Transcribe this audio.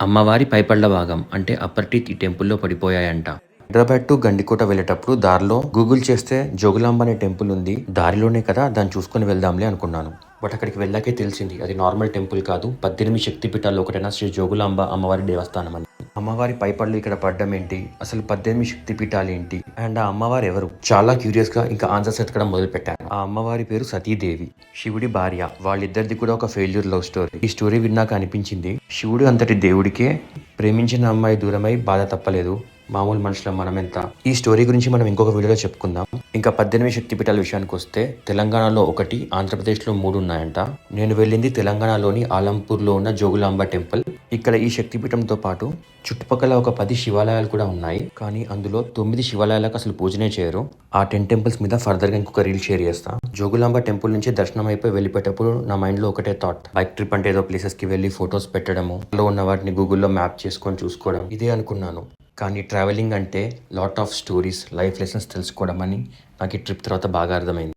అమ్మవారి పైపళ్ళ భాగం అంటే అప్పర్ టీత్ ఈ టెంపుల్లో పడిపోయాయంట. హైదరాబాద్ టు గండికోట వెళ్ళేటప్పుడు దారిలో గూగుల్ చేస్తే జోగులాంబ అనే టెంపుల్ ఉంది. దారిలోనే కదా దాన్ని చూసుకొని వెళ్దాంలే అనుకున్నాను. బట్ అక్కడికి వెళ్ళాకే తెలిసింది అది నార్మల్ టెంపుల్ కాదు. 18 శక్తిపీఠాల్లో ఒకటైన శ్రీ జోగులాంబ అమ్మవారి దేవస్థానం అని. అమ్మవారి పైపళ్ళు ఇక్కడ పడ్డం ఏంటి, అసలు 18 శక్తిపీఠాలు ఏంటి, అండ్ ఆ అమ్మవారు ఎవరు, చాలా క్యూరియస్ గా ఇంకా ఆన్సర్స్ ఎతకడం మొదలు పెట్టాను. ఆ అమ్మవారి పేరు సతీదేవి, శివుడి భార్య. వాళ్ళిద్దరిది కూడా ఒక ఫెయిల్యూర్ లవ్ స్టోరీ. ఈ స్టోరీ విన్నాక అనిపించింది శివుడు అంతటి దేవుడికే ప్రేమించిన అమ్మాయి దూరమై బాధ తప్పలేదు. మామూలు మనుషులం మనమెంత. ఈ స్టోరీ గురించి మనం ఇంకొక వీడియోలో చెప్పుకుందాం. ఇంకా 18 శక్తిపీఠాల విషయానికి వస్తే తెలంగాణలో 1, ఆంధ్రప్రదేశ్లో 3 ఉన్నాయంట. నేను వెళ్ళింది తెలంగాణలోని ఆలంపూర్లో ఉన్న జోగులాంబ టెంపుల్. ఇక్కడ ఈ శక్తిపీఠంతో పాటు చుట్టుపక్కల ఒక 10 శివాలయాలు కూడా ఉన్నాయి. కానీ అందులో 9 శివాలయాలకు అసలు పూజనే చేయరు. ఆ 10 టెంపుల్స్ మీద ఫర్దర్గా ఇంకొక రీల్ షేర్ చేస్తా. జోగులాంబ టెంపుల్ నుంచి దర్శనం అయిపోయి వెళ్ళిపోయేటప్పుడు నా మైండ్లో ఒకటే థాట్, బైక్ ట్రిప్ అంటే ఏదో ప్లేసెస్కి వెళ్ళి ఫొటోస్ పెట్టడము, లో ఉన్న వాటిని గూగుల్లో మ్యాప్ చేసుకొని చూసుకోవడం ఇదే అనుకున్నాను. కానీ ట్రావెలింగ్ అంటే lot of stories, life lessons తెలుసుకోవడం అని నాకు ఈ ట్రిప్ తర్వాత బాగా అర్థమైంది.